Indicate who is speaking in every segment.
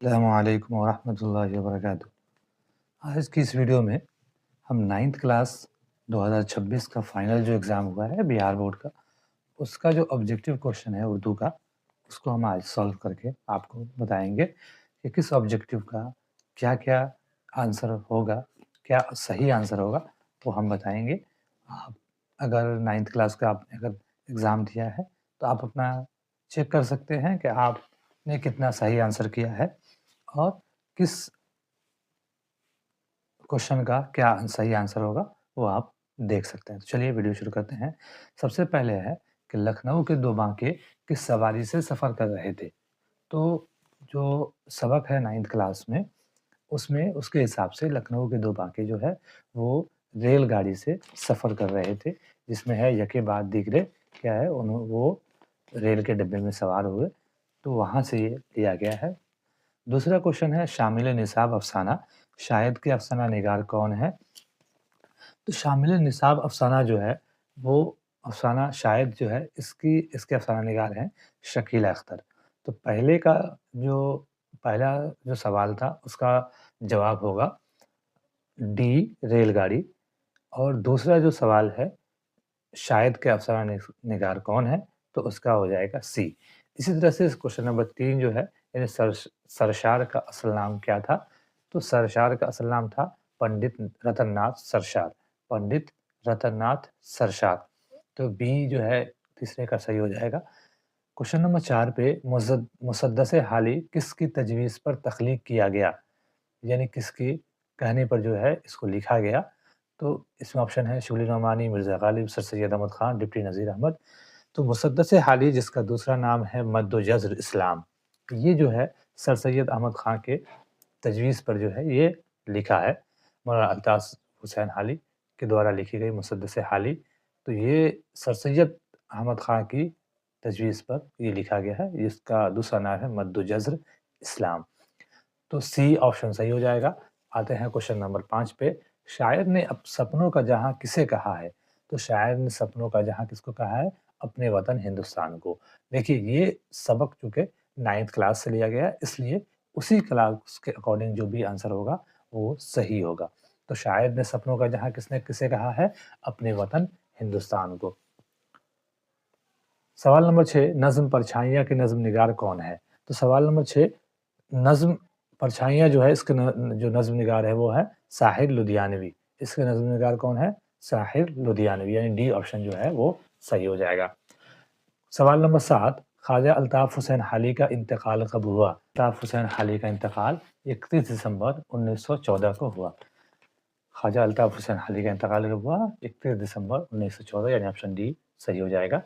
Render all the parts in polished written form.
Speaker 1: अस्सलामुअलैकुम वरहमतुल्लाहि वबरकातुहू। आज की इस वीडियो में हम 9th क्लास 2026 का फाइनल जो एग्ज़ाम हुआ है बिहार बोर्ड का, उसका जो ऑब्जेक्टिव क्वेश्चन है उर्दू का, उसको हम आज सॉल्व करके आपको बताएँगे कि किस ऑब्जेक्टिव का क्या-क्या आंसर होगा, क्या सही आंसर होगा, वो हम बताएँगे। आप अगर 9th क्लास का आपने अगर एग्ज़ाम दिया है, तो आप अपना चेक कर सकते हैं कि आपने कितना सही आंसर किया है और किस क्वेश्चन का क्या सही आंसर होगा, वो आप देख सकते हैं। तो चलिए वीडियो शुरू करते हैं। सबसे पहले है कि लखनऊ के 2 बांके किस सवारी से सफ़र कर रहे थे? तो जो सबक है 9th क्लास में, उसमें उसके हिसाब से लखनऊ के 2 बांके जो है, वो रेलगाड़ी से सफ़र कर रहे थे, जिसमें है यके बाद दीगरे क्या है वो रेल के डिब्बे में सवार हुए, तो वहाँ से ये लिया गया है। दूसरा क्वेश्चन है शामिल निसाब अफ़साना, शायद के अफ़साना निगार कौन है? तो शामिल निसाब अफ़साना जो है, वो अफ़साना शायद जो है इसके अफ़साना निगार हैं शकीला अख्तर। तो पहला जो सवाल था उसका जवाब होगा डी रेलगाड़ी और दूसरा जो सवाल है शायद के अफ़साना निगार कौन है? तो उसका हो जाएगा सी। इसी तरह से क्वेश्चन नंबर 3 जो है यानी सरशार का असल नाम क्या था? तो सरशार का असल नाम था पंडित रतननाथ सरशार, पंडित रतननाथ सरशार। तो बी जो है तीसरे का सही हो जाएगा। क्वेश्चन नंबर 4 पे मुसद्दस-ए हाली किसकी तजवीज़ पर तख्लीक किया गया? यानी किसके कहने पर जो है इसको लिखा गया? तो इसमें ऑप्शन है शबली नोमानी, मिर्ज़ा गालिब, सर सैयद अहमद खान, डिप्टी नज़ीर अहमद। तो मुसद्दस-ए-हाली जिसका दूसरा नाम है मद्दो-जज़्र इस्लाम, ये जो है सर सैयद अहमद खान के तजवीज़ पर जो है ये लिखा है। मौलाना अल्ताफ़ हुसैन हाली के द्वारा लिखी गई मुसद्दस-ए-हाली। तो ये सर सैयद अहमद खान की तजवीज़ पर ये लिखा गया है। इसका दूसरा नाम है मद्दो-जज़्र इस्लाम। तो सी ऑप्शन सही हो जाएगा। आते हैं क्वेश्चन नंबर 5 पे। शायर ने सपनों का जहाँ किसे कहा है? तो शायर ने सपनों का जहाँ किसको कहा है? अपने वतन हिंदुस्तान को। देखिए ये सबक चूँकि 9th क्लास से लिया गया है इसलिए उसी क्लास के अकॉर्डिंग जो भी आंसर होगा वो सही होगा। तो शायर ने सपनों का जहाँ किसने किसे कहा है? अपने वतन हिंदुस्तान को। सवाल नंबर 6 नज़्म परछाइयाँ के नज़्म निगार कौन है? तो सवाल नंबर 6 नज़्म परछाइयाँ जो है इसके जो नज़्म निगार है वो है साहिर लुधियानवी। इसके नज़्म निगार कौन है? साहिर लुधियानवी यानी डी ऑप्शन जो है वो सही हो जाएगा। सवाल नंबर 7 ख्वाजा अल्ताफ़ हुसैन हाली का इंतकाल कब हुआ? अल्ताफ़ हुसैन हाली का इंतकाल 31 दिसंबर 1914 को हुआ। ख्वाजा अल्ताफ़ हुसैन हाली का इंतकाल कब हुआ? 31 दिसंबर 1914 यानी ऑप्शन डी सही हो जाएगा।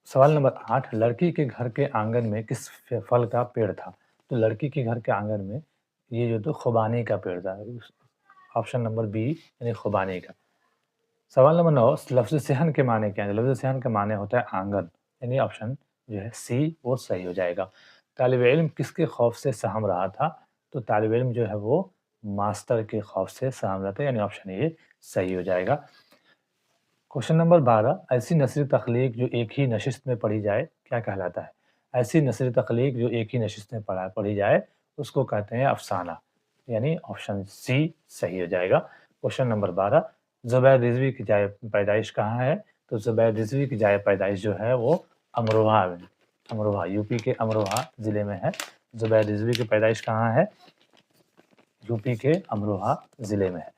Speaker 1: सवाल नंबर 8 लड़की के घर के आंगन में किस फल का पेड़ था? तो लड़की के घर के आंगन में ये जो तो खुबानी का पेड़ था। ऑप्शन नंबर बी यानी खुबानी का। सवाल नंबर 9 लफ्ज़ सेहन के माने क्या है? लफ्ज़ सेहन का माने होता है आंगन यानी ऑप्शन जो है सी वो सही हो जाएगा। तालिब इल्म किसके खौफ से सहम रहा था? तो तालिब इल्म जो है वो मास्टर के खौफ से सहम रहा था यानी ऑप्शन ए सही हो जाएगा। क्वेश्चन नंबर 12 ऐसी नस्री तख्लीक जो एक ही नशिस्त में पढ़ी जाए क्या कहलाता है? ऐसी नस्री तख्लीक जो एक ही नशिस्त में पढ़ी जाए उसको कहते हैं अफ़साना यानी ऑप्शन सी सही हो जाएगा। क्वेश्चन नंबर 12 ज़ुबैर रिज़वी की जाए पैदाइश कहाँ है? तो ज़ुबैर रिज़वी की जाए पैदाइश जो है वो अमरोहा में, अमरोहा यूपी के अमरोहा ज़िले में है। ज़ुबैर रिज़वी की पैदाइश कहाँ है? यूपी के अमरोहा ज़िले में है।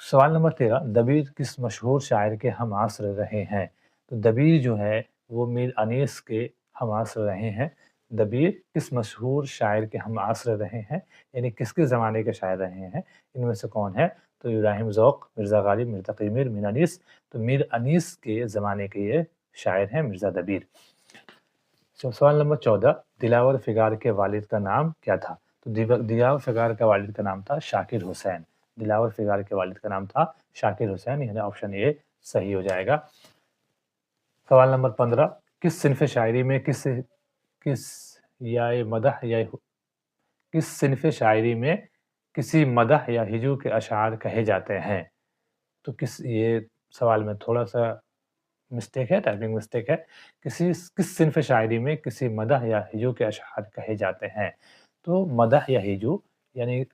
Speaker 1: सवाल नंबर 13 दबीर किस मशहूर शायर के हम आस्र रहे हैं? तो दबीर जो है वो मीर अनीस के हम आस्र रहे हैं। दबीर किस मशहूर शायर के हम आस्र रहे हैं यानी किसके ज़माने के शायर रहे हैं? इनमें से कौन है? तो इब्राहिम ज़ौक़, मिर्ज़ा गालिब, मीर तक़ी मीर, मीर अनीस। तो मीर अनीस के ज़माने के ये शायर हैं मिर्ज़ा दबीर। सवाल नंबर 14 दिलावर फिगार के वालिद का नाम क्या था? तो दिलावर फिगार का वालिद का नाम था शाकिर हुसैन। दिलावर फिगार के वालिद का नाम था शाकिर हुसैन यानी ऑप्शन ए सही हो जाएगा। सवाल नंबर 15 किस सिनफ़ शायरी में किस या मदह या किस सिनफ़ शायरी में किसी मदह या हिजू के अशार कहे जाते हैं? तो ये सवाल में थोड़ा-सा मिस्टेक है, टाइपिंग मिस्टेक है। किस सिनफ़ शायरी में किसी मदह या हिजू के अशआर कहे जाते हैं? तो मदह या हिजू यानी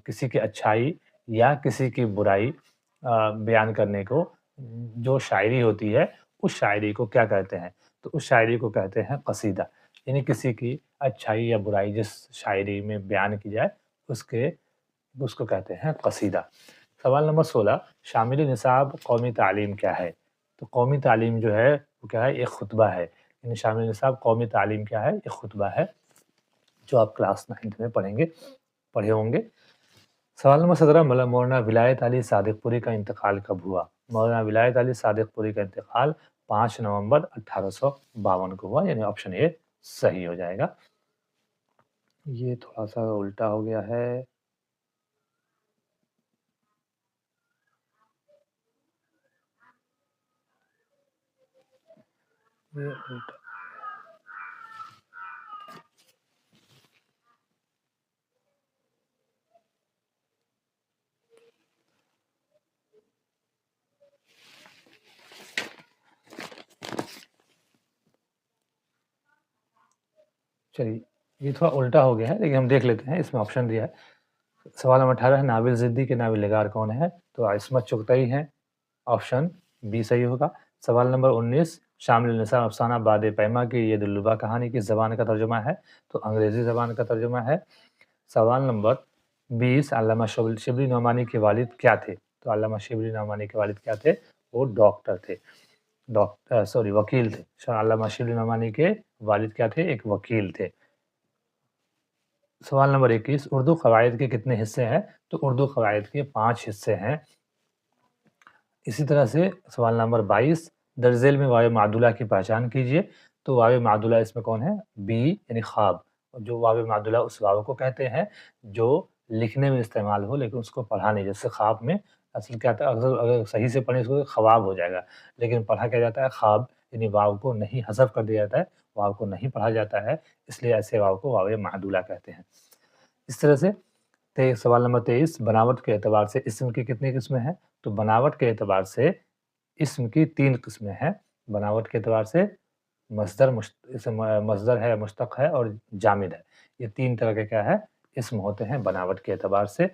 Speaker 1: किसी की अच्छाई या किसी की बुराई बयान करने को जो शायरी होती है, उस शायरी को क्या कहते हैं? तो उस शायरी को कहते हैं कसीदा। यानी किसी की अच्छाई या बुराई जिस शायरी में बयान की जाए, उसको कहते हैं कसीदा। सवाल नंबर 16 शामिल निसाब कौमी तालीम क्या है? तो कौमी तालीम जो है वो क्या है? एक खुतबा है। यानी शामिल निसाब कौमी तालीम क्या है? एक खुतबा है जो आप क्लास 9th में पढ़े होंगे। सवाल नंबर 17 मौलाना विलायत अली सादिकपुरी का इंतकाल कब हुआ? मौलाना विलायत अली सादिकपुरी का इंतकाल 5 नवंबर 1852 को हुआ, यानी ऑप्शन ए सही हो जाएगा। ये थोड़ा-सा उल्टा हो गया है। ये उल्टा चलिए, ये थोड़ा उल्टा हो गया है, लेकिन हम देख लेते हैं, इसमें ऑप्शन दिया है। सवाल नंबर 18 है नाविल ज़िद्दी के नावल-निगार कौन है? तो इस्मत चुगताई हैं, ऑप्शन बी सही होगा। सवाल नंबर 19 शामिल निसार अफ़साना बाद पैमा की ये दिलरुबा कहानी किस ज़बान का तर्जुमा है? तो अंग्रेज़ी ज़बान का तर्जुमा है। सवाल नंबर 20 अल्लामा शिबली नोमानी के वालिद क्या थे? तो अल्लामा शिबली नोमानी के वालिद क्या थे? वो डॉक्टर थे। वकील थे। अल्लामा शिबली नोमानी के वालिद क्या थे? एक वकील थे। सवाल नंबर 21 उर्दू क़वायद के कितने हिस्से हैं? तो उर्दू क़वायद के 5 हिस्से हैं। इसी तरह से सवाल नंबर 22 दर्ज झेल में वाव मादुला की पहचान कीजिए। तो वाव मादुला इसमें कौन है? बी यानी ख़्वाब। जो वाव मादुला उस वाव को कहते हैं जो लिखने में इस्तेमाल हो लेकिन उसको पढ़ा नहीं, जैसे ख़्वाब में असल क्या था, अगर अगर सही से पढ़ें इसको ख़वाब हो जाएगा, लेकिन पढ़ा क्या जाता है? ख़्वाब, यानी वाव को नहीं हज़फ कर दिया जाता है, वाव को नहीं पढ़ा जाता है, इसलिए ऐसे वाव को वाव मादुला कहते हैं। इस तरह से सवाल नंबर 23 बनावट के एतबार से इस्म की कितनी किस्में हैं? तो बनावट के एतबार से इस्म की 3 किस्में हैं। बनावट के एतबार से मस्दर है, मुश्तक है और जामिद है। ये 3 तरह के क्या है? इस्म होते हैं बनावट के एतबार से।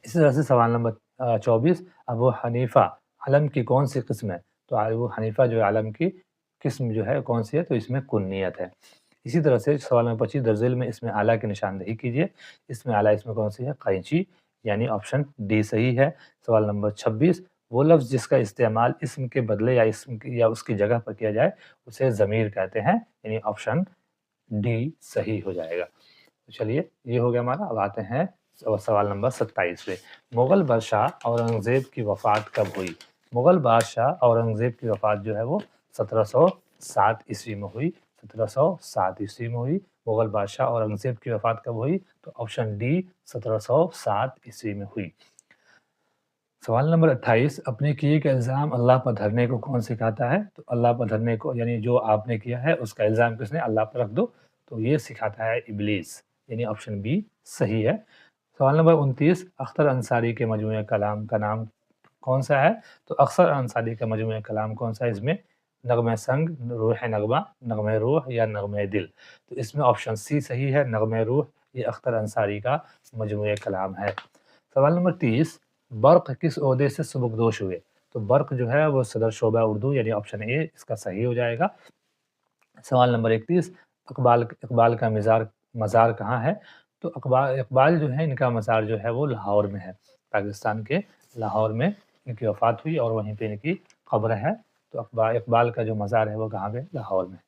Speaker 1: इसी तरह से सवाल नंबर 24 अबू हनीफ़ा अलम की कौन-सी किस्म है? तो अबू हनीफ़ा जो है अलम की किस्म जो है कौन-सी है? तो इसमें कुन्नियत है। इसी तरह से सवाल नंबर 25 दर्जेल में इसमें आला की निशानदेही कीजिए। इसमें आला इसमें कौन-सी है? कैंची, यानी ऑप्शन डी सही है। सवाल नंबर 26 वो लफ्ज़ जिसका इस्तेमाल इस्म के बदले या इस्म की या उसकी जगह पर किया जाए, उसे ज़मीर कहते हैं, यानी ऑप्शन डी सही हो जाएगा। तो चलिए, ये हो गया हमारा। अब आते हैं सवाल नंबर 27 पे। मुग़ल बादशाह औरंगज़ेब की वफ़ात कब हुई? मुग़ल बादशाह औरंगज़ेब की वफ़ात जो है वो 1707 ईस्वी में हुई। 1707 ईस्वी में हुई। मुग़ल बादशाह औरंगज़ेब की वफ़ात कब हुई? तो ऑप्शन डी 1707 ईस्वी में हुई। सवाल नंबर 28 अपने किए का इल्ज़ाम अल्लाह पर धरने को कौन सिखाता है? तो अल्लाह पर धरने को यानी जो आपने किया है उसका इल्ज़ाम किसने? अल्लाह पर रख दो, तो ये सिखाता है इब्लीस, यानी ऑप्शन बी सही है। सवाल नंबर 29 अख्तर अंसारी के मजमूए कलाम का नाम कौन-सा है? तो अख्तर अंसारी का मजमूए कलाम कौन-सा है इसमें? नग़्मे संग, रूह नग़्मा, नग़्मे रूह या नग़्मे दिल? तो इसमें ऑप्शन सी सही है, नग़्मे रूह, ये अख्तर अंसारी का मजमूए कलाम है। सवाल नंबर 30 बर्क़ किस ओहदे से सुबुकदोश हुए? तो बर्क़ जो है वो सदर शोबा उर्दू, यानी ऑप्शन ए इसका सही हो जाएगा। सवाल नंबर 31 इक़बाल का मज़ार कहाँ है? तो इक़बाल जो है इनका मज़ार जो है वो लाहौर में है। पाकिस्तान के लाहौर में इनकी वफ़ात हुई और वहीं पे इनकी क़ब्र है। तो इक़बाल का जो मज़ार है वो कहाँ पे? लाहौर में।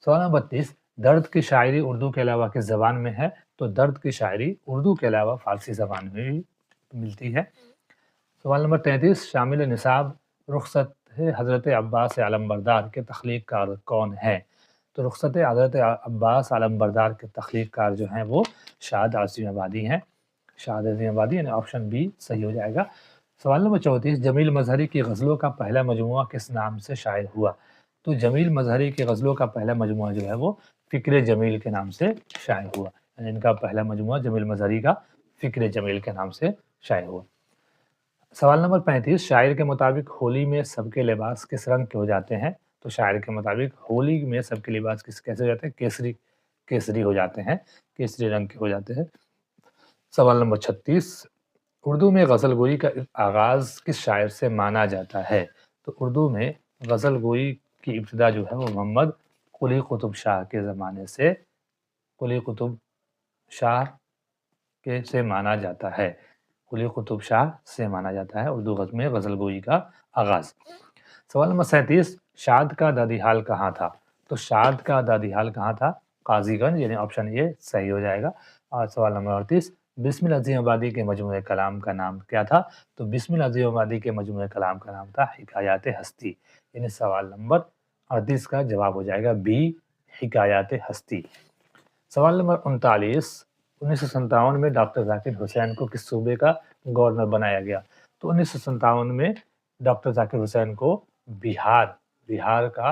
Speaker 1: सवाल नंबर 32 दर्द की शायरी उर्दू के अलावा किस ज़बान में है? तो दर्द की शायरी उर्दू के अलावा फ़ारसी ज़बान में भी मिलती है। सवाल नंबर 33 शामिल निसाब रुख़सत हज़रत अब्बास अलमबरदार के तख़लीक़कार कौन है? तो रुख़सत हज़रत अब्बास अलमबरदार के तख़लीक़कार जो हैं वो शाद आसिम आबादी हैं। शाद आसिम आबादी, यानी ऑप्शन बी सही हो जाएगा। सवाल नंबर 34 जमील मज़हरी की ग़ज़लों का पहला मजमूआ किस नाम से शाये हुआ? तो जमील मज़हरी की ग़ज़लों का पहला मजमूआ जो है वो फ़िक्र जमील के नाम से शाये हुआ। यानी इनका पहला मजमूआ जमील मज़हरी का फ़िक्र जमील के नाम से शाये हुआ। सवाल नंबर 35 शायर के मुताबिक होली में सबके लिबास किस रंग के हो जाते हैं? तो शायर के मुताबिक होली में सबके लिबास कैसे हो जाते हैं? केसरी हो जाते हैं, केसरी रंग के हो जाते हैं। सवाल नंबर 36, उर्दू में गज़ल गोई का आगाज़ किस शायर से माना जाता है? तो उर्दू में गज़ल गोई की इब्तिदा जो है वो मोहम्मद कुली कुतुब शाह के ज़माने से कुली कुतुब शाह के से माना जाता है। कुली कुतुब शाह से माना जाता है उर्दू में गज़ल गोई का आगाज़। सवाल नंबर 37, शाद का दादीहाल कहाँ था? तो शाद का दादीहाल कहाँ था? काज़ीगंज, यानी ऑप्शन ए सही हो जाएगा। और सवाल नंबर 38, बिस्मिल अज़ीम आबादी के मजमूए कलाम का नाम क्या था? तो बिस्मिल अज़ीम आबादी के मजमूए कलाम का नाम था हिकायात हस्ती, यानी सवाल नंबर 38 का जवाब हो जाएगा बी, हिकायात हस्ती। सवाल नंबर 39, 1957 में डॉक्टर ज़ाकिर हुसैन को किस सूबे का गवर्नर बनाया गया? तो 1957 में डॉक्टर ज़ाकिर हुसैन को बिहार का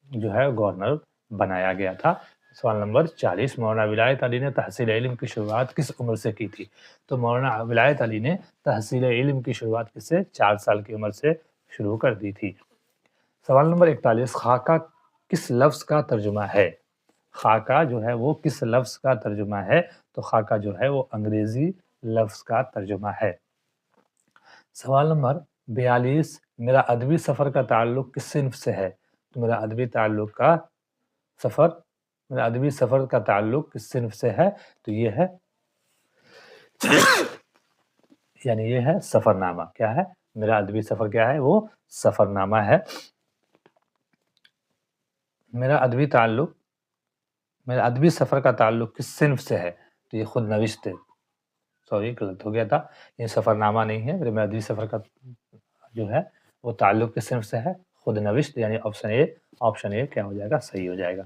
Speaker 1: जो है गवर्नर बनाया गया था। सवाल नंबर 40, मौलाना विलायत अली ने तहसील इल्म की शुरुआत किस उम्र से की थी? तो मौलाना विलायत अली ने तहसील इल्म की शुरुआत किससे? 4 साल की उम्र से शुरू कर दी थी। सवाल नंबर 41, खाका किस लफ्ज़ का तर्जुमा है? खाका जो है वो किस लफ्ज़ का तर्जुमा है? तो खाका जो है वो अंग्रेज़ी लफ्ज़ का तर्जुमा है। सवाल नंबर 42, मेरा अदबी सफ़र का ताल्लुक़ किस सिन्फ़ से है? तो मेरा अदबी सफ़र का ताल्लुक़ किस सिन्फ़ से है? तो ये है यानी ये है सफ़रनामा। क्या है? मेरा अदबी सफ़र क्या है? वो सफ़रनामा है। मेरा अदबी सफ़र का ताल्लुक़ किस सिन्फ़ से है? तो ये खुद नविश्त है। सॉरी, गलत हो गया था। ये सफ़रनामा नहीं है। मेरा अदबी सफ़र का जो है वो ताल्लुक़ किस सिन्फ़ से है? खुद नविश्त, यानी ऑप्शन ए क्या हो जाएगा? सही हो जाएगा।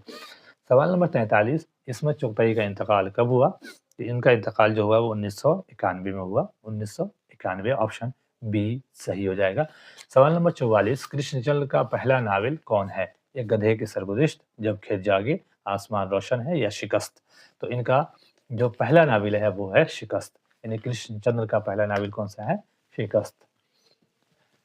Speaker 1: सवाल नंबर 43, इस्मत चुगताई का इंतकाल कब हुआ? तो इनका इंतकाल जो हुआ वो 1991 में हुआ। 1991, ऑप्शन बी सही हो जाएगा। सवाल नंबर 44, कृष्णचंद्र का पहला नावल कौन है? एक गधे की सरगुज़िश्त, जब खेत जागे, आसमान रोशन है या शिकस्त? तो इनका जो पहला नावल है वो है शिकस्त, यानी कृष्णचंद्र का पहला नावल कौन सा है? शिकस्त।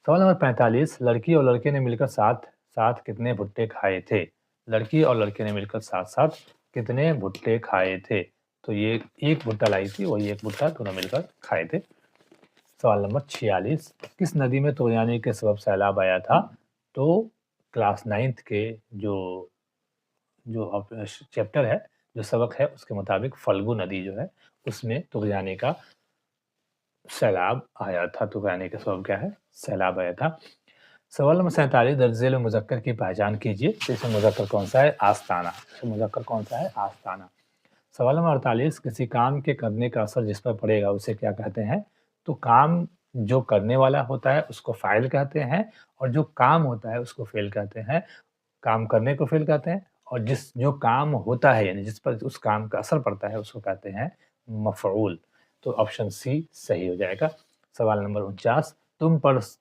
Speaker 1: सवाल नंबर 45, लड़की और लड़के ने मिलकर साथ साथ कितने भुट्टे खाए थे? लड़की और लड़के ने मिलकर साथ साथ कितने भुट्टे खाए थे? तो ये एक भुट्टा लाई थी, वही एक भुट्टा दोनों मिलकर खाए थे। सवाल नंबर 46, किस नदी में तोयानी के सबब सैलाब आया था? तो क्लास 9th के जो जो चैप्टर है, जो सबक है, उसके मुताबिक फल्गु नदी जो है उसमें तुगयानी का सैलाब आया था। तुगयानी का सबब क्या है? सैलाब आया था। सवाल नंबर 47, दर्जेल मुज़क्कर की पहचान कीजिए। तो इसमें मुज़क्कर कौन सा है? आस्ताना। तो मुज़क्कर कौन सा है? आस्ताना। सवाल नंबर 48, किसी काम के करने का असर जिस पर पड़ेगा उसे क्या कहते हैं? तो काम जो करने वाला होता है उसको फ़ाइल कहते हैं, और जो काम होता है उसको फ़ेल कहते हैं। काम करने को फ़ेल कहते हैं, और जो काम होता है यानी जिस पर उस काम का असर पड़ता है उसको कहते हैं मफ़ऊल। तो ऑप्शन सी सही हो जाएगा। सवाल नंबर 49,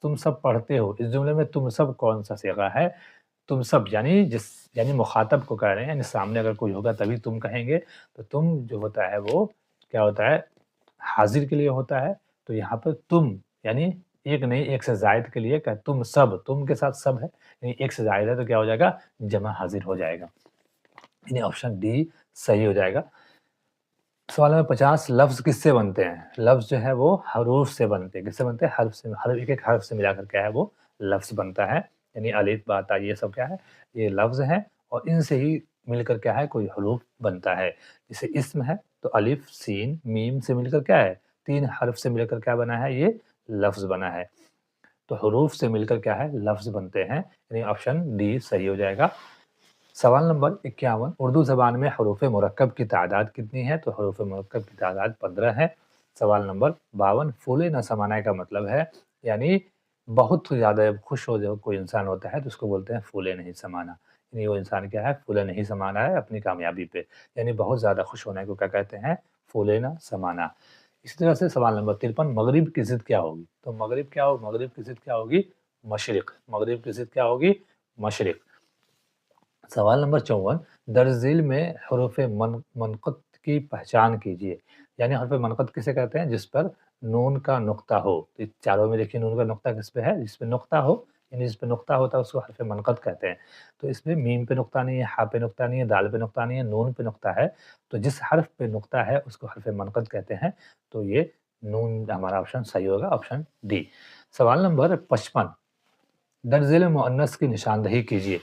Speaker 1: तुम सब पढ़ते हो, इस जुमले में तुम सब कौन सा सीगा है? तुम सब यानी मुखातब को कह रहे हैं, यानी सामने अगर कोई होगा तभी तुम कहेंगे। तो तुम जो होता है वो क्या होता है? हाजिर के लिए होता है। तो यहाँ पर तुम यानी एक नहीं, एक से ज़ायद के लिए क्या? तुम सब, तुम के साथ सब है, यानी एक से ज़ायद है तो क्या हो जाएगा? जमा हाजिर हो जाएगा, यानी ऑप्शन डी सही हो जाएगा। सवाल नंबर 50, लफ्ज़ किससे बनते हैं? लफ्ज़ जो है वो हरूफ से बनते हैं। किससे बनते हैं? हर्फ से। एक हर्फ से मिलाकर क्या है वो लफ्ज़ बनता है, यानी अलिफ, बा, ता, ये सब क्या है? ये लफ्ज़ हैं, और इनसे ही मिलकर क्या है? कोई हरूफ बनता है। जैसे इस्म है तो अलिफ, सीन, मीम से मिलकर क्या है? 3 हर्फ से मिलकर क्या बना है? ये लफ्ज़ बना है। तो हरूफ से मिलकर क्या है? लफ्ज़ बनते हैं, यानी ऑप्शन डी सही हो जाएगा। सवाल नंबर 51, उर्दू ज़बान में हरूफ़ मुरक्कब की तादाद कितनी है? तो हरूफ़ मुरक्कब की तादाद 15 है। सवाल नंबर 52, फूले न समाना का मतलब है, यानी बहुत ज़्यादा खुश हो जो कोई इंसान होता है तो उसको बोलते हैं फूले नहीं समाना, यानी वो इंसान क्या है? फूले नहीं समाना है अपनी कामयाबी पे, यानी बहुत ज़्यादा खुश होने को क्या कहते हैं? फूले न समाना। इसी तरह से सवाल नंबर 53, मगरिब की ज़िद क्या होगी? तो मगरिब की ज़िद क्या होगी? मशरिक़। मगरिब की ज़िद क्या होगी? मशरिक़। सवाल नंबर 54, दरज़ील में हरूफ़ मनक़त की पहचान कीजिए। यानी हरफ़ मनक़त किसे कहते हैं? जिस पर नून का नुक़्ता हो। तो चारों में देखिए नून का नुक़्ता किस पे है? जिस पे नुक़्ता हो यानी जिस पे नुक्ता होता है उसको हरफ मनक़त कहते हैं। तो इसमें मीम पे नुक्ता नहीं है, हा पे नुक्ता नहीं है, दाल पे नुक्ता नहीं है, नून पे नुक्ता है। तो जिस हर्फ पे नुक्ता है उसको हरफ मनक़त कहते हैं। तो ये नून हमारा ऑप्शन सही होगा, ऑप्शन डी। सवाल नंबर 55, दर्जिल मुअन्नस की निशानदही कीजिए।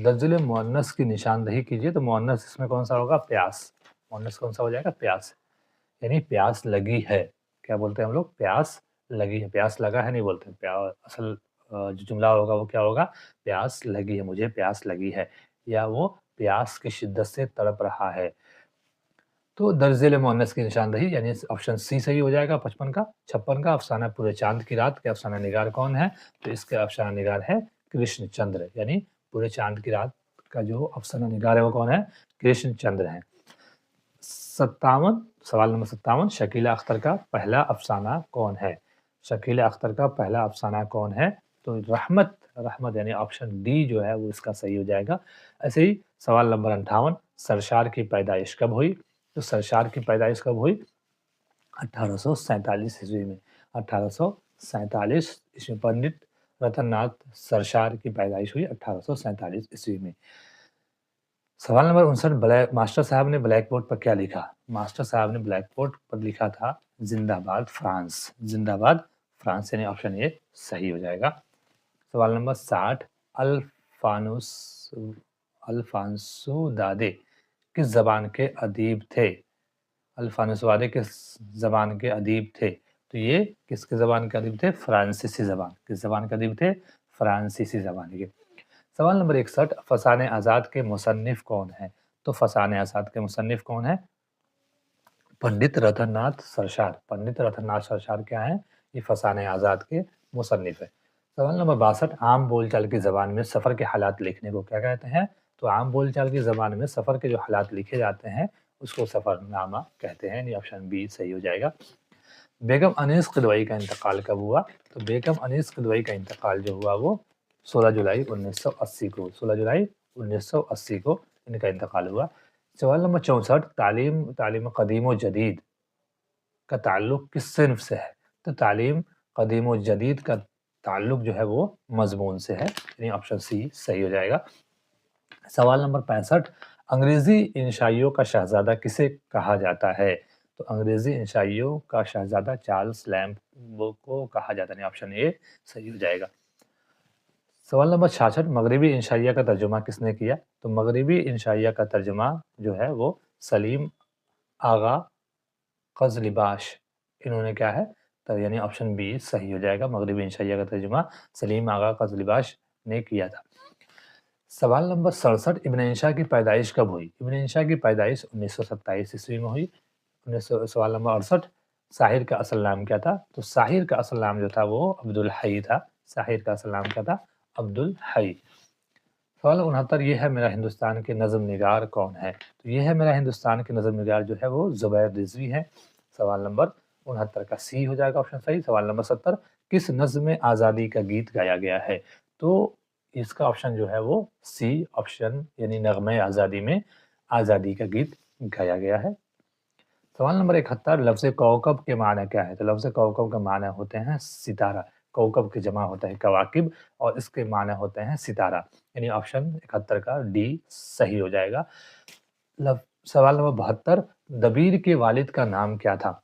Speaker 1: दर्जिल मुअन्नस की निशानदही कीजिए, तो मुअन्नस इसमें कौन सा होगा? प्यास। मुअन्नस कौन सा हो जाएगा? प्यास, यानी प्यास लगी है। क्या बोलते हैं हम लोग? प्यास लगी है, प्यास लगा है नहीं बोलते। असल जो जुमला होगा वो क्या होगा? प्यास लगी है, मुझे प्यास लगी है, या वो प्यास की शिद्दत से तड़प रहा है। तो दर्जिल मुअन्नस की निशानदही यानी ऑप्शन सी सही हो जाएगा 55 का। 56 का, अफसाना पूरे चांद की रात के अफसाना निगार कौन है? तो इसके अफसाना निगार है कृष्ण चंद्र, यानी पूरे चांद की रात का जो अफसाना निगार है वो कौन है? कृष्ण चंद्र है। 57, सवाल नंबर 57, शकीला अख्तर का पहला अफसाना कौन है? शकीला अख्तर का पहला अफसाना कौन है? तो रहमत, रहमत यानी ऑप्शन डी जो है वो इसका सही हो जाएगा। ऐसे ही सवाल नंबर 58, सरशार की पैदाइश कब हुई? तो सरशार की पैदाइश कब हुई? 1847 ईस्वी में। 1847 ईस्वी, पंडित रतननाथ सरशार की पैदाइश हुई 1847 ईस्वी में। सवाल नंबर 59, मास्टर साहब ने ब्लैक बोर्ड पर क्या लिखा? मास्टर साहब ने ब्लैक बोर्ड पर लिखा था जिंदाबाद फ्रांस। जिंदाबाद फ्रांस, यानी ऑप्शन ए सही हो जाएगा। सवाल नंबर 60, अल्फानुस अल्फांसो दादे किस जबान के अदीब थे? अल्फानुस दादे किस जबान के अदीब थे? तो ये किसके जबान के अदीब थे? फ्रांसीसी जबान। किस जबान के अदीब थे? फ्रांसीसी जबान के। सवाल नंबर 61, फसाने आज़ाद के मुसन्निफ कौन है? तो फसाने आज़ाद के मुसन्निफ कौन है? पंडित रतननाथ सरशार। पंडित रतननाथ सरशार क्या है? ये फसाने आज़ाद के मुसन्निफ है। सवाल नंबर 62, आम बोलचाल की ज़बान में सफ़र के हालात लिखने को क्या कहते हैं? तो आम बोलचाल की ज़बान में सफ़र के जो हालात लिखे जाते हैं उसको सफ़रनामा कहते हैं, यानी ऑप्शन बी सही हो जाएगा। बेगम अनीस किदवई का इंतकाल कब हुआ? तो बेगम अनीस किदवई का इंतकाल जो हुआ वो 16 जुलाई 1980 को, 16 जुलाई 1980 को इनका इंतकाल हुआ। सवाल नंबर 64, तालीम कदीम व जदीद का ताल्लुक किस सिन्फ से है? तो तालीम कदीम व जदीद का ताल्लुक जो है वो मजमून से है, यानी ऑप्शन सी सही हो जाएगा। सवाल नंबर 65, अंग्रेजी इंशाइयों का शहजादा किसे कहा जाता है? तो अंग्रेजी इंशाइयों का शहजादा चार्ल्स लैम्ब को कहा जाता है, यानी ऑप्शन ए सही हो जाएगा। सवाल नंबर 66, मगरिबी इंशाइया का तर्जुमा किसने किया? तो मगरिबी इंशाइया का तर्जुमा जो है वो सलीम आगा क़ज़लिबाश, इन्होंने क्या है? तो यानी ऑप्शन बी सही हो जाएगा। मगरिबी इंशाइया का तर्जुमा सलीम आगा क़ज़लिबाश ने किया था। सवाल नंबर 67, इब्न इंशा की पैदाइश कब हुई? इब्न इंशा की पैदाइश 1927 ईस्वी में हुई। सवाल नंबर 68, साहिर का असल नाम क्या था? तो साहिर का असल नाम जो था वो अब्दुल हई था। साहिर का असल नाम क्या था? अब्दुल हई। सवाल 69, ये है मेरा हिंदुस्तान के नज़्म निगार कौन है? तो ये है मेरा हिंदुस्तान के नज़्म निगार जो है वो ज़ुबैर रिज़वी है। सवाल नंबर 69 का सी हो जाएगा ऑप्शन सही। सवाल नंबर 70, किस नज़्म में आज़ादी का गीत गाया गया है? तो इसका ऑप्शन जो है वो सी ऑप्शन, यानी नग़्मे आज़ादी में आज़ादी का गीत गाया गया है। सवाल नंबर 71, लफ्ज़ कौकब के माने क्या है? तो लफ्ज़ कौकब के माने होते हैं सितारा। कौकब की जमा होता है कवाकिब और इसके माने होते हैं सितारा, यानी ऑप्शन 71 का डी सही हो जाएगा। सवाल नंबर 72, दबीर के वालिद का नाम क्या था?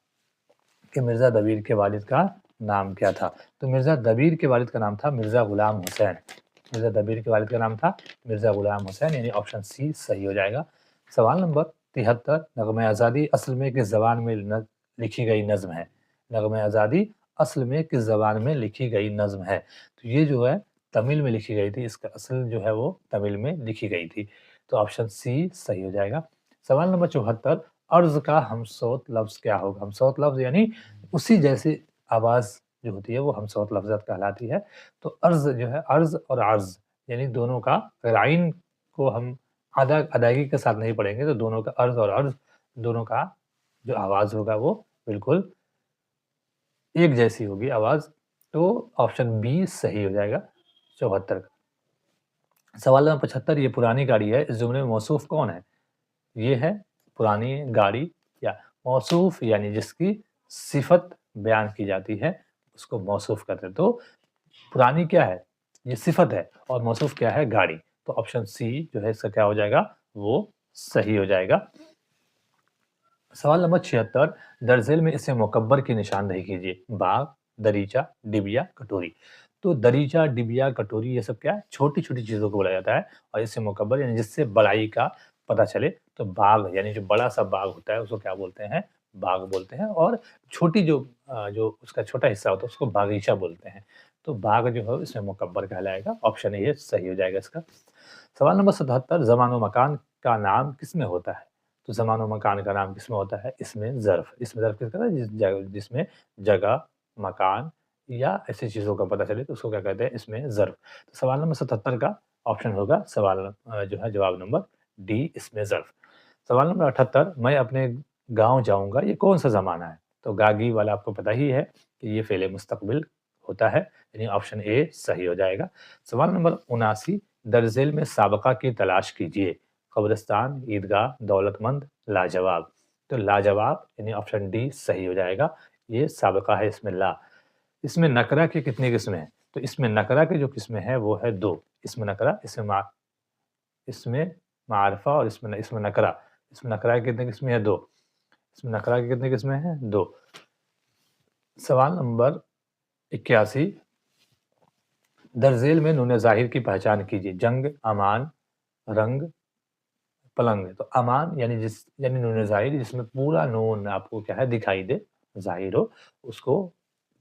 Speaker 1: कि मिर्ज़ा दबीर के वालिद का नाम क्या था? तो मिर्ज़ा दबीर के वालिद का नाम था मिर्ज़ा ग़ुलाम हुसैन। मिर्ज़ा दबीर के वालिद का नाम था मिर्ज़ा ग़ुलाम हुसैन, यानी ऑप्शन सी सही हो जाएगा। सवाल नंबर 73, नग़्मे आज़ादी असल में किस ज़बान में लिखी गई नज़्म है? नग़्मे आज़ादी असल में किस ज़बान में लिखी गई नज़्म है? तो ये जो है तमिल में लिखी गई थी, इसका असल जो है वो तमिल में लिखी गई थी, तो ऑप्शन सी सही हो जाएगा। सवाल नंबर 74, अर्ज़ का हमसौत लफ्ज़ क्या होगा? हमसौत लफ्ज़ यानी उसी जैसी आवाज़ जो होती है वो हमसौत लफ़्ज़ात कहलाती है। तो अर्ज़ जो है, अर्ज़ और अर्ज़ यानी दोनों का, अगर आइन को हम अदायगी के साथ नहीं पढ़ेंगे तो दोनों का अर्ज़ और अर्ज़ दोनों का जो आवाज़ होगा वो बिल्कुल एक जैसी होगी आवाज़, तो ऑप्शन बी सही हो जाएगा 74 का। सवाल नंबर 75, ये पुरानी गाड़ी है, इस जुमले में मौसूफ़ कौन है? ये है पुरानी गाड़ी, या मौसूफ़ यानी जिसकी सिफ़त बयान की जाती है उसको मौसूफ़ कहते हैं। तो पुरानी क्या है? یہ صفت ہے اور موصوف کیا ہے؟ گاڑی. تو آپشن سی جو ہے اس کا کیا ہو جائے گا؟ وہ صحیح ہو جائے گا. سوال نمبر 76 درج ذیل میں اسم مکبر کی نشاندہی کیجیے. باغ، دریچہ، ڈبیا، کٹوری. تو دریچہ، ڈبیا، کٹوری یہ سب کیا ہے؟ چھوٹی چھوٹی چیزوں کو بولا جاتا ہے اور اسم مکبر یعنی جس سے بڑائی کا پتہ چلے. تو باغ یعنی جو بڑا سا باغ ہوتا ہے اس کو کیا بولتے ہیں؟ باغ بولتے ہیں. اور چھوٹی جو اس کا چھوٹا حصہ ہوتا ہے اس کو باغیچہ بولتے ہیں. تو باغ جو ہے اس میں مکبر کہلائے گا. آپشن اے صحیح ہو جائے گا اس کا. سوال نمبر 77 زمان و مکان کا نام کس میں ہوتا ہے؟ تو زمان و مکان کا نام کس میں ہوتا ہے؟ اس میں ظرف. اس میں ظرف کس کا ہے؟ جس میں جگہ، مکان یا ایسی چیزوں کا پتہ چلے تو اس کو کیا کہتے ہیں؟ اس میں ظرف. تو سوال نمبر 77 کا آپشن ہوگا سوال جو ہے جواب نمبر ڈی اس میں ظرف. سوال نمبر 78 میں اپنے گاؤں جاؤں گا یہ کون سا زمانہ ہے؟ تو گاگی والا آپ کو پتہ ہی ہے کہ یہ فعل مستقبل ہوتا ہے یعنی آپشن اے صحیح ہو جائے گا. سوال نمبر 79 درج ذیل میں سابقہ کی تلاش کیجیے. قبرستان، عیدگاہ، دولت مند، لاجواب. تو لاجواب یعنی آپشن ڈی صحیح ہو جائے گا. یہ سابقہ ہے اس میں لا. اس میں نکرہ کی کتنی قسمیں ہیں؟ تو اس میں نکرہ کی جو قسمیں ہیں وہ ہے 2. اس میں نکرہ، اس میں معرفہ اور اس میں نکرہ. اس میں نکرہ کی کتنی قسمیں ہیں؟ 2. اس میں نکرہ کی کتنی قسمیں ہیں؟ 2. سوال نمبر 81 درج ذیل میں نون ظاہر کی پہچان کیجیے. جنگ، امان، رنگ، پلنگ. تو امان یعنی نون ظاہر جس میں پورا نون آپ کو کیا ہے؟ دکھائی دے، ظاہر ہو، اس کو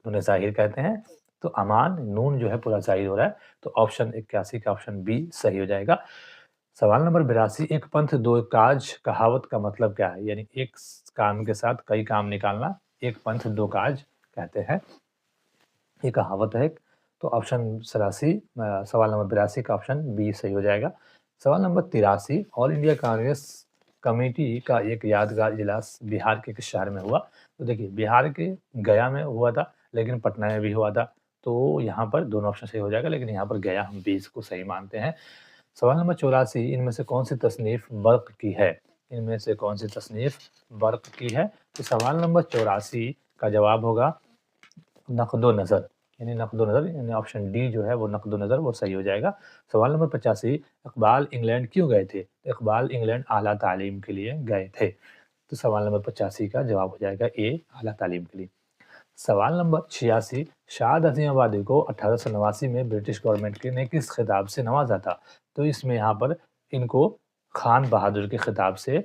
Speaker 1: نون ظاہر کہتے ہیں. تو امان نون جو ہے پورا ظاہر ہو رہا ہے. تو آپشن 81 کا آپشن بی صحیح ہو جائے گا. سوال نمبر 82 ایک پنتھ دو کاج کہاوت کا مطلب کیا ہے؟ یعنی ایک کام کے ساتھ کئی کام نکالنا ایک پنتھ دو کاج کہتے ہیں. یہ کہاوت ہے. تو آپشن 83 سوال نمبر 82 کا آپشن بی صحیح ہو جائے گا. سوال نمبر 83 آل انڈیا کانگریس کمیٹی کا ایک یادگار اجلاس بہار کے کس شہر میں ہوا؟ تو دیکھیے بہار کے گیا میں ہوا تھا لیکن پٹنہ میں بھی ہوا تھا. تو یہاں پر دونوں آپشن صحیح ہو جائے گا لیکن یہاں پر گیا ہم 20 کو صحیح مانتے ہیں. سوال نمبر 84 ان میں سے کون سی تصنیف برق کی ہے؟ ان میں سے کون سی تصنیف برق کی ہے؟ تو سوال نمبر 84 کا جواب ہوگا نقد و نظر. یعنی نقد و نظر یعنی آپشن ڈی جو ہے وہ نقد و نظر وہ صحیح ہو جائے گا. سوال نمبر 85 اقبال انگلینڈ کیوں گئے تھے؟ اقبال انگلینڈ اعلیٰ تعلیم کے لیے گئے تھے. تو سوال نمبر 85 کا جواب ہو جائے گا اے اعلیٰ تعلیم کے لیے. سوال نمبر 86 شاد عظیم آبادی کو 1889 میں برٹش گورنمنٹ نے کس خطاب سے نوازا تھا؟ تو اس میں یہاں پر ان کو خان بہادر کے خطاب سے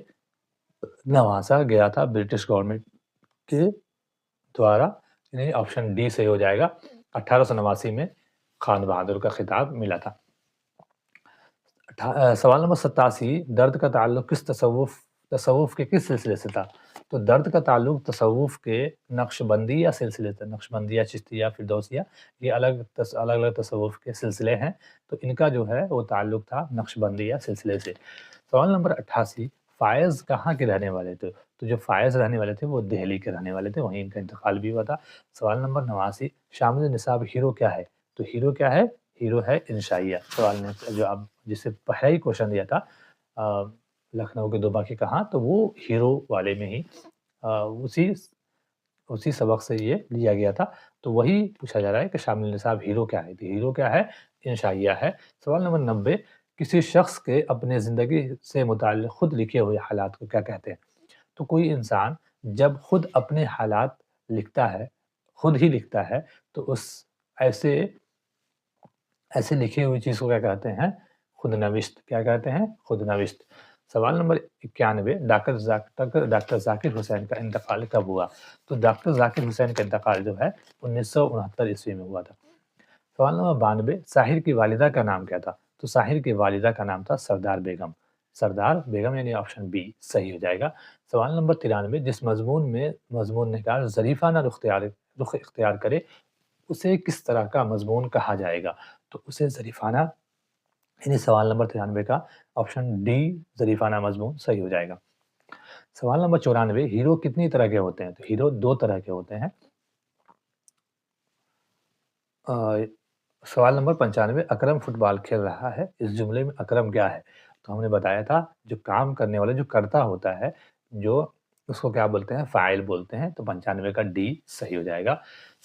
Speaker 1: نوازا گیا تھا برٹش گورنمنٹ کے دوارا. یعنی آپشن ڈی صحیح ہو جائے گا. 1889 میں خان بہادر کا خطاب ملا تھا. سوال نمبر 87 درد کا تعلق کس تصوف کے کس سلسلے سے تھا؟ تو درد کا تعلق تصوف کے نقش بندی یا سلسلے سے. نقش بندی یا چشتیہ فردوسیہ یہ الگ الگ تصوف کے سلسلے ہیں. تو ان کا جو ہے وہ تعلق تھا نقش بندی یا سلسلے سے. سوال نمبر 88 فائز کہاں کے رہنے والے تھے؟ تو جو فائز رہنے والے تھے وہ دہلی کے رہنے والے تھے. وہیں ان کا انتقال بھی ہوا تھا. سوال نمبر 89 شامل نصاب ہیرو کیا ہے؟ تو ہیرو کیا ہے؟ ہیرو ہے انشائیہ. سوال نے جو اب جسے پہلا ہی کوشچن دیا تھا لکھنؤ کے دوبا کے کہاں تو وہ ہیرو والے میں ہی اسی سبق سے یہ لیا گیا تھا. تو وہی پوچھا جا رہا ہے کہ شامل نصاب ہیرو کیا ہے؟ تو ہیرو کیا ہے؟ انشائیہ ہے. سوال نمبر 90 کسی شخص کے اپنے زندگی سے متعلق خود لکھے ہوئے حالات کو کیا کہتے ہیں؟ تو کوئی انسان جب خود اپنے حالات لکھتا ہے خود ہی لکھتا ہے تو اس ایسے لکھی ہوئی چیز کو کیا کہتے ہیں؟ خود نوشت. کیا کہتے ہیں؟ خود نوشت. سوال نمبر 91 ڈاکٹر ذاکر حسین کا انتقال کب ہوا؟ تو ڈاکٹر ذاکر حسین کا انتقال جو ہے 1969 عیسوی میں ہوا تھا. سوال نمبر 92 ساحر کی والدہ کا نام کیا تھا؟ تو ساحر کی والدہ کا نام تھا سردار بیگم. سردار بیگم یعنی آپشن بی صحیح ہو جائے گا. سوال نمبر 93 جس مضمون نگار ظریفانہ رخ اختیار کرے اسے کس طرح کا مضمون کہا جائے گا؟ تو اسے ظریفانہ یعنی سوال نمبر 93 کا آپشن ڈی ظریفانہ مضمون صحیح ہو جائے گا. سوال نمبر 94 ہیرو کتنی طرح کے ہوتے ہیں؟ تو ہیرو 2 طرح کے ہوتے ہیں. سوال نمبر 95 اکرم فٹ بال کھیل رہا ہے اس جملے میں اکرم کیا ہے؟ تو ہم نے بتایا تھا جو کام کرنے والا جو کرتا ہوتا ہے جو اس کو کیا بولتے ہیں؟ فاعل بولتے ہیں. تو 95 کا ڈی صحیح ہو جائے گا.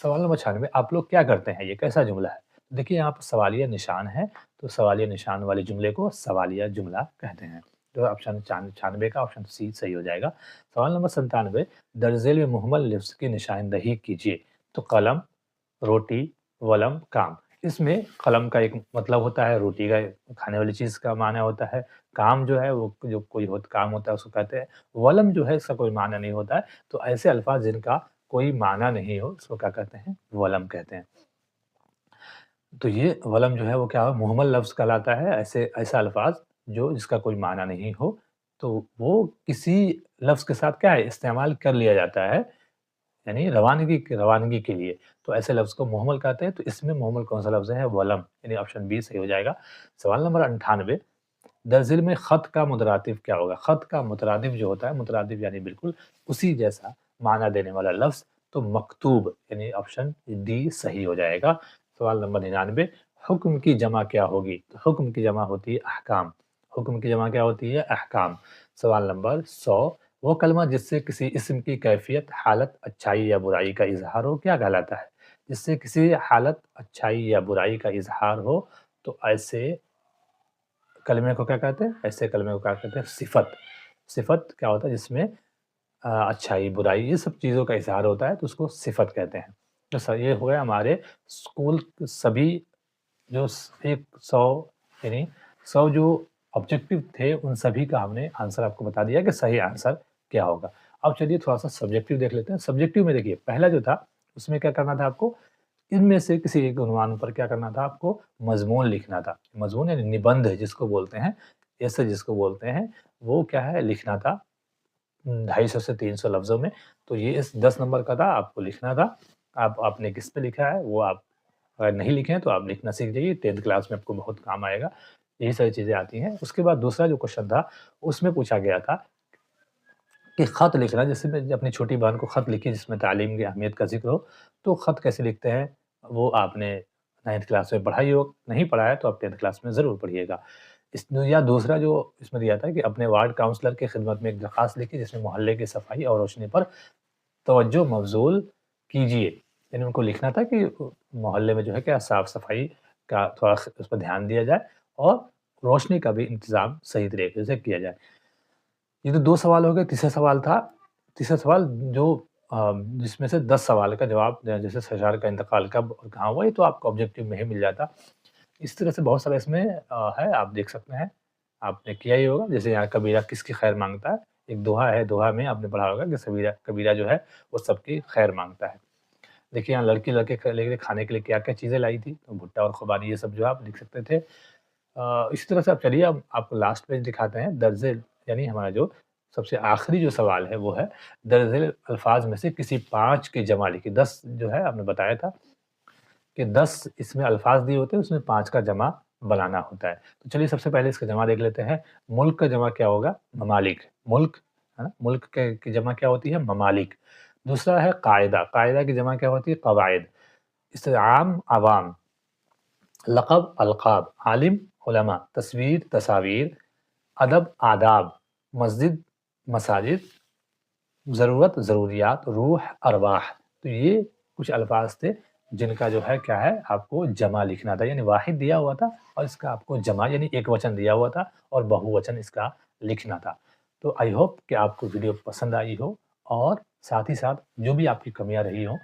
Speaker 1: سوال نمبر 96 آپ لوگ کیا کرتے ہیں یہ کیسا جملہ ہے؟ देखिए यहाँ पर सवालिया निशान है, तो सवालिया निशान वाले जुमले को सवालिया जुमला कहते हैं। तो ऑप्शन 96 का ऑप्शन सी सही हो जाएगा। सवाल नंबर 97, दर्जेल में मुहम्मल लफ्ज़ की निशानदही कीजिए। तो कलम, रोटी, वलम, काम। इसमें कलम का एक मतलब होता है, रोटी का खाने वाली चीज़ का माना होता है, काम जो है वो जो कोई काम होता है उसको कहते हैं, वलम जो है इसका कोई माना नहीं होता है। तो ऐसे अल्फाज जिनका कोई माना नहीं हो उसको क्या कहते हैं? वलम कहते हैं। तो ये वलम जो है वो क्या मुहम्मल लफ्ज़ कहलाता है, ऐसे ऐसा अल्फ़ाज़ जो जिसका कोई माना नहीं हो, तो वो किसी लफ्ज़ के साथ क्या है इस्तेमाल कर लिया जाता है, यानी रवानगी के लिए। तो ऐसे लफ्ज़ को मुहम्मल कहते हैं, तो इसमें मुहम्मल कौन-सा लफ्ज़ है? वलम, यानी ऑप्शन बी सही हो जाएगा। सवाल नंबर 98, दरज़िल में ख़त का मुतरादिफ़ क्या होगा? ख़त का मुतरादिफ़ जो होता है, मुतरादिफ़ यानी बिल्कुल उसी जैसा माना देने वाला लफ्ज़, तो मकतूब यानी ऑप्शन डी सही हो जाएगा। सवाल नंबर 99, हुक्म की जमा क्या होगी? तो हुक्म की जमा होती है अहकाम। हुक्म की जमा क्या होती है? अहकाम। सवाल नंबर 100, वो कलमा जिससे किसी इस्म की कैफ़ियत, हालत, अच्छाई या बुराई का इज़हार हो, क्या कहलाता है? जिससे किसी हालत, अच्छाई या बुराई का इज़हार हो, तो ऐसे कलमे को क्या कहते हैं? ऐसे कलमे को क्या कहते हैं? सिफ़त। सिफ़त क्या होता है? जिसमें अच्छाई, बुराई ये सब चीज़ों का इज़हार होता है, तो उसको सिफ़त कहते हैं। तो ये हो गया हमारे स्कूल सभी जो 100 यानी 100 जो ऑब्जेक्टिव थे, उन सभी का हमने आंसर आपको बता दिया कि सही आंसर क्या होगा। अब चलिए थोड़ा-सा सब्जेक्टिव देख लेते हैं। सब्जेक्टिव में देखिए, पहला जो था, उसमें क्या करना था आपको? इनमें से किसी एक उन्वान पर क्या करना था आपको? मज़मून लिखना था। मज़मून यानी निबंध जिसको बोलते हैं, ऐसे जिसको बोलते हैं, वो क्या है लिखना था 250 से 300 लफ्ज़ों में। तो ये इस 10 नंबर का था, आपको लिखना था। आपने किस पे लिखा है वो आप अगर नहीं लिखे हैं तो आप लिखना सीख जाइए, 10th क्लास में आपको बहुत काम आएगा। यही सारी चीज़ें आती हैं। उसके बाद दूसरा जो क्वेश्चन था, उसमें पूछा गया था कि ख़त लिखना, जैसे मैं अपनी छोटी बहन को ख़त लिखी जिसमें तालीम की अहमियत का ज़िक्र हो, तो ख़त कैसे लिखते हैं, वो आपने 9th क्लास में पढ़ा ही हो, नहीं पढ़ा है तो आप 10th क्लास में ज़रूर पढ़िएगा। या दूसरा जो इसमें दिया था कि अपने वार्ड काउंसलर की खिदमत में एक दरख़्वास्त लिखी जिसमें मोहल्ले की सफाई और रोशनी पर तवज्जो मबज़ूल कीजिए। यानी उनको लिखना था कि मोहल्ले में जो है क्या साफ-सफाई का थोड़ा उस पर ध्यान दिया जाए और रोशनी का भी इंतज़ाम सही तरीके से किया जाए। ये तो 2 सवाल हो गए, तीसरा सवाल जो जिसमें से 10 सवाल का जवाब जैसे शहरयार का इंतकाल कब और कहाँ हुआ, ये तो आपको ऑब्जेक्टिव में ही मिल जाता। इस तरह से बहुत सारा इसमें है, आप देख सकते हैं, आपने किया ही होगा। जैसे यहाँ कबीरा किसकी खैर माँगता है, एक दोहा है, दोहा में आपने पढ़ा होगा कि कबीरा जो है वो सबकी खैर माँगता है। देखिए यहाँ लड़की लड़के के लिए खाने के लिए क्या-क्या चीज़ें लाई थी, तो भुट्टा और खुबानी ये सब जो है आप लिख सकते थे। इसी तरह से आप चलिए अब आपको लास्ट पेज दिखाते हैं, दर्जे यानी हमारा जो सबसे आखिरी जो सवाल है वो है दर्जे अल्फाज में से किसी 5 की जमा लिखिए। 10 जो है आपने बताया था कि 10 इसमें अल्फाज दिए होते हैं, उसमें 5 का जमा बनाना होता है। तो चलिए सबसे पहले इसका जमा देख लेते हैं। मुल्क का जमा क्या होगा? ममालिक। मुल्क, है ना? मुल्क के की जमा क्या होती है? ममालिक। दूसरा है कायदा, कायदा की जमा क्या होती है? कवाइद। इससे आम, अवाम। लक़ब, अलक़ाब। आलिम, उलमा। तस्वीर, तस्वीर। अदब, आदाब। मस्जिद, मसाजिद। ज़रूरत, ज़रूरियात। रूह, अरवाह। तो ये कुछ अल्फ़ाज़ थे जिनका जो है क्या है आपको जमा लिखना था, यानी वाहिद दिया हुआ था और इसका आपको जमा यानी एकवचन दिया हुआ था और बहुवचन इसका लिखना था। तो आई होप कि आपको वीडियो पसंद आई हो और साथ ही साथ जो भी आपकी कमियाँ रही हों,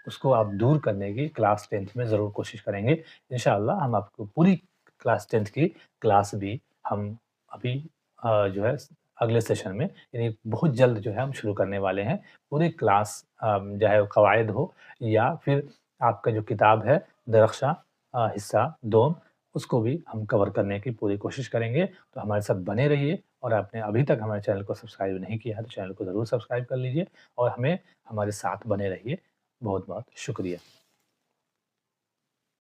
Speaker 1: उसको आप दूर करने की क्लास 10th में ज़रूर कोशिश करेंगे। इंशाअल्लाह हम आपको पूरी क्लास 10th की क्लास भी हम अभी जो है अगले सेशन में यानी बहुत जल्द जो है हम शुरू करने वाले हैं। पूरी क्लास चाहे वो कवायद हो या फिर आपका जो किताब है दरख्शां हिस्सा 2 उसको भी हम कवर करने की पूरी कोशिश करेंगे। तो हमारे साथ बने रहिए और आपने अभी तक हमारे चैनल को सब्सक्राइब नहीं किया है तो चैनल को ज़रूर सब्सक्राइब कर लीजिए और हमारे साथ बने रहिए। बहुत-बहुत शुक्रिया।